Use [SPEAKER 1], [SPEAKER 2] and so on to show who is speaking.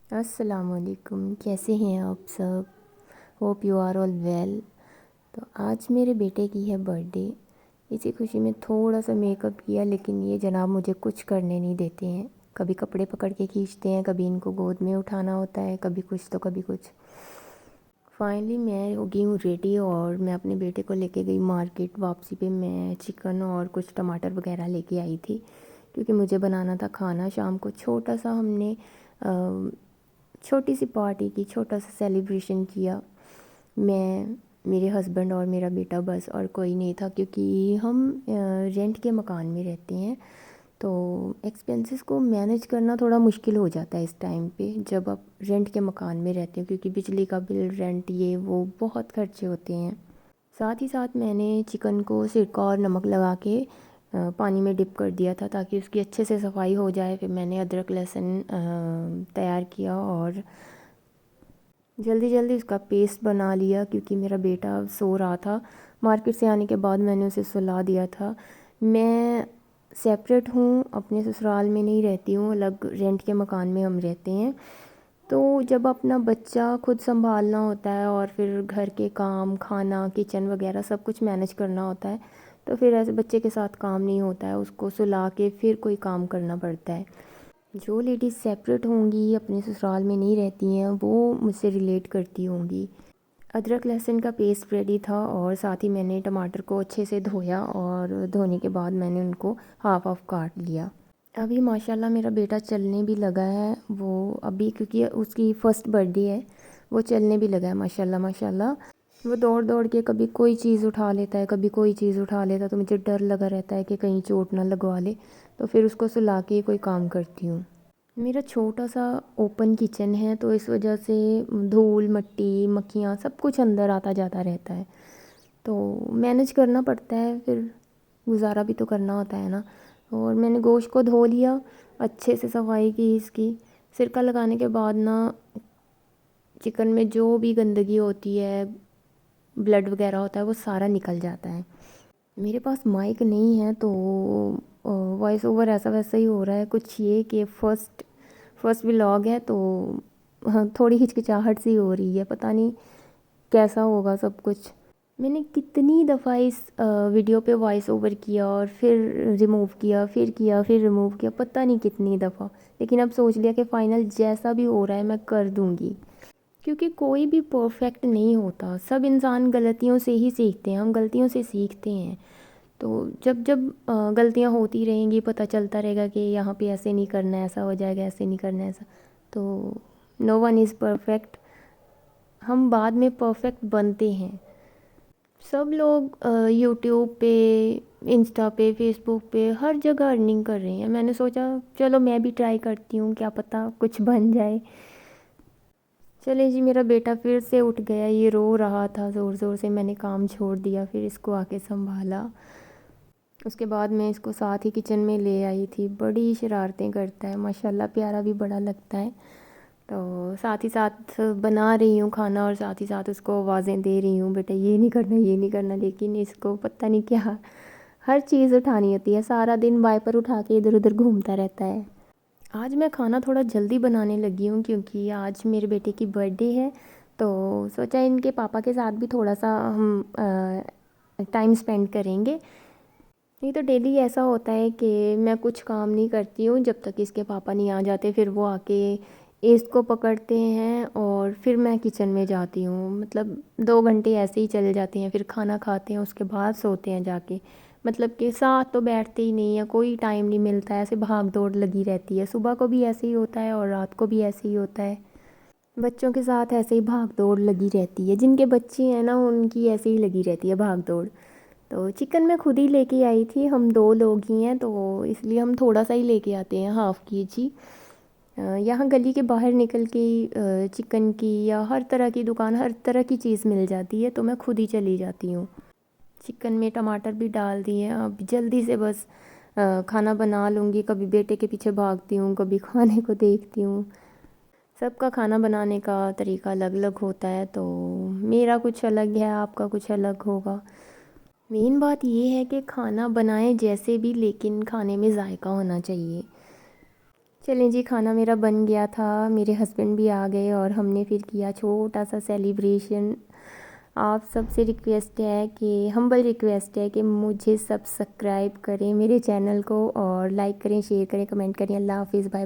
[SPEAKER 1] السلام علیکم، کیسے ہیں آپ سب؟ Hope you are all well. تو آج میرے بیٹے کی ہے برتھ ڈے، اسی خوشی میں تھوڑا سا میک اپ کیا، لیکن یہ جناب مجھے کچھ کرنے نہیں دیتے ہیں۔ کبھی کپڑے پکڑ کے کھینچتے ہیں، کبھی ان کو گود میں اٹھانا ہوتا ہے، کبھی کچھ تو کبھی کچھ۔ فائنلی میں ہو گئی ہوں ریڈی، اور میں اپنے بیٹے کو لے کے گئی مارکیٹ۔ واپسی پہ میں چکن اور کچھ ٹماٹر وغیرہ لے کے آئی تھی، کیونکہ مجھے بنانا تھا کھانا شام کو۔ چھوٹا سا ہم نے چھوٹی سی پارٹی کی، چھوٹا سا سیلیبریشن کیا، میں، میرے ہسبینڈ اور میرا بیٹا، بس اور کوئی نہیں تھا، کیونکہ ہم رینٹ کے مکان میں رہتے ہیں، تو ایکسپینسز کو مینیج کرنا تھوڑا مشکل ہو جاتا ہے اس ٹائم پہ جب آپ رینٹ کے مکان میں رہتے ہیں، کیونکہ بجلی کا بل، رینٹ، یہ وہ بہت خرچے ہوتے ہیں۔ ساتھ ہی ساتھ میں نے چکن کو سرکہ اور نمک لگا کے پانی میں ڈپ کر دیا تھا، تاکہ اس کی اچھے سے صفائی ہو جائے۔ پھر میں نے ادرک لہسن تیار کیا اور جلدی جلدی اس کا پیسٹ بنا لیا، کیونکہ میرا بیٹا سو رہا تھا۔ مارکیٹ سے آنے کے بعد میں نے اسے سلا دیا تھا۔ میں سیپریٹ ہوں، اپنے سسرال میں نہیں رہتی ہوں، الگ رینٹ کے مکان میں ہم رہتے ہیں۔ تو جب اپنا بچہ خود سنبھالنا ہوتا ہے اور پھر گھر کے کام، کھانا، کچن وغیرہ سب کچھ مینیج کرنا ہوتا ہے، تو پھر ایسے بچے کے ساتھ کام نہیں ہوتا ہے، اس کو سلا کے پھر کوئی کام کرنا پڑتا ہے۔ جو لیڈیز سیپریٹ ہوں گی، اپنے سسرال میں نہیں رہتی ہیں، وہ مجھ سے ریلیٹ کرتی ہوں گی۔ ادرک لہسن کا پیسٹ ریڈی تھا، اور ساتھ ہی میں نے ٹماٹر کو اچھے سے دھویا، اور دھونے کے بعد میں نے ان کو ہاف آف کاٹ لیا۔ ابھی ماشاءاللہ میرا بیٹا چلنے بھی لگا ہے، وہ ابھی کیونکہ اس کی فرسٹ برتھ ڈے ہے، وہ چلنے بھی لگا ہے ماشاءاللہ ماشاءاللہ۔ وہ دوڑ دوڑ کے کبھی کوئی چیز اٹھا لیتا ہے، کبھی کوئی چیز اٹھا لیتا ہے، تو مجھے ڈر لگا رہتا ہے کہ کہیں چوٹ نہ لگوا لے، تو پھر اس کو سلا کے کوئی کام کرتی ہوں۔ میرا چھوٹا سا اوپن کچن ہے، تو اس وجہ سے دھول مٹی مکھیاں سب کچھ اندر آتا جاتا رہتا ہے، تو مینیج کرنا پڑتا ہے، پھر گزارا بھی تو کرنا ہوتا ہے نا۔ اور میں نے گوشت کو دھو لیا، اچھے سے صفائی کی اس کی۔ سرکہ لگانے کے بعد نا چکن میں جو بھی گندگی ہوتی ہے، بلڈ وغیرہ ہوتا ہے، وہ سارا نکل جاتا ہے۔ میرے پاس مائک نہیں ہے، تو وائس اوور ایسا ویسا ہی ہو رہا ہے کچھ، یہ کہ فرسٹ ولاگ ہے، تو تھوڑی ہچکچاہٹ سی ہو رہی ہے، پتہ نہیں کیسا ہوگا سب کچھ۔ میں نے کتنی دفعہ اس ویڈیو پہ وائس اوور کیا، اور پھر ریموو کیا، پھر ریموو کیا، پتہ نہیں کتنی دفعہ، لیکن اب سوچ لیا کہ فائنل جیسا بھی ہو رہا ہے میں کر دوں گی، کیونکہ کوئی بھی پرفیکٹ نہیں ہوتا، سب انسان غلطیوں سے ہی سیکھتے ہیں، ہم غلطیوں سے سیکھتے ہیں۔ تو جب جب غلطیاں ہوتی رہیں گی، پتہ چلتا رہے گا کہ یہاں پہ ایسے نہیں کرنا ہے، ایسا ہو جائے گا، ایسے نہیں کرنا ہے ایسا، تو نو ون از پرفیکٹ، ہم بعد میں پرفیکٹ بنتے ہیں۔ سب لوگ یوٹیوب پہ، انسٹا پہ، فیس بک پہ ہر جگہ ارننگ کر رہے ہیں، میں نے سوچا چلو میں بھی ٹرائی کرتی ہوں، کیا پتہ کچھ بن جائے۔ چلے جی، میرا بیٹا پھر سے اٹھ گیا، یہ رو رہا تھا زور زور سے، میں نے کام چھوڑ دیا، پھر اس کو آ کے سنبھالا۔ اس کے بعد میں اس کو ساتھ ہی کچن میں لے آئی تھی، بڑی شرارتیں کرتا ہے ماشاءاللہ، پیارا بھی بڑا لگتا ہے، تو ساتھ ہی ساتھ بنا رہی ہوں کھانا، اور ساتھ ہی ساتھ اس کو آوازیں دے رہی ہوں، بیٹا یہ نہیں کرنا، یہ نہیں کرنا، لیکن اس کو پتہ نہیں کیا ہر چیز اٹھانی ہوتی ہے، سارا دن وائپر اٹھا کے ادھر ادھر گھومتا رہتا ہے۔ آج میں کھانا تھوڑا جلدی بنانے لگی ہوں، کیونکہ آج میرے بیٹے کی برتھ ڈے ہے، تو سوچا ان کے پاپا کے ساتھ بھی تھوڑا سا ہم ٹائم اسپینڈ کریں گے۔ نہیں تو ڈیلی ایسا ہوتا ہے کہ میں کچھ کام نہیں کرتی ہوں جب تک اس کے پاپا نہیں آ جاتے، پھر وہ آ کے اس کو پکڑتے ہیں، اور پھر میں کچن میں جاتی ہوں، مطلب 2 گھنٹے ایسے ہی چلے جاتے ہیں، پھر کھانا کھاتے ہیں، اس کے بعد سوتے ہیں جا کے، مطلب کہ ساتھ تو بیٹھتے ہی نہیں ہیں، کوئی ٹائم نہیں ملتا ہے، ایسے بھاگ دوڑ لگی رہتی ہے، صبح کو بھی ایسے ہی ہوتا ہے اور رات کو بھی ایسے ہی ہوتا ہے، بچوں کے ساتھ ایسے ہی بھاگ دوڑ لگی رہتی ہے، جن کے بچے ہیں نا ان کی ایسے ہی لگی رہتی ہے بھاگ دوڑ۔ تو چکن میں خود ہی لے کے آئی تھی، ہم 2 لوگ ہی ہیں، تو اس لیے ہم تھوڑا سا ہی لے کے آتے ہیں، ½ kg۔ یہاں گلی کے باہر نکل کے چکن کی یا ہر طرح کی دکان، ہر طرح کی چیز مل جاتی ہے، تو میں خود ہی چلی جاتی ہوں۔ چکن میں ٹماٹر بھی ڈال دیے، اب جلدی سے بس کھانا بنا لوں گی، کبھی بیٹے کے پیچھے بھاگتی ہوں، کبھی کھانے کو دیکھتی ہوں، سب کا کھانا بنانے کا طریقہ الگ الگ ہوتا ہے، تو میرا کچھ الگ ہے، آپ کا کچھ الگ ہوگا۔ مین بات یہ ہے کہ کھانا بنائیں جیسے بھی، لیکن کھانے میں ذائقہ ہونا چاہیے۔ چلیں جی، کھانا میرا بن گیا تھا، میرے ہسبینڈ بھی آ گئے اور ہم نے پھر کیا چھوٹا سا سیلیبریشن۔ آپ سب سے ریکویسٹ ہے کہ ہمبل ریکویسٹ ہے کہ مجھے سبسکرائب کریں میرے چینل کو، اور لائک کریں، شیئر کریں، کمنٹ کریں۔ اللہ حافظ، بائے۔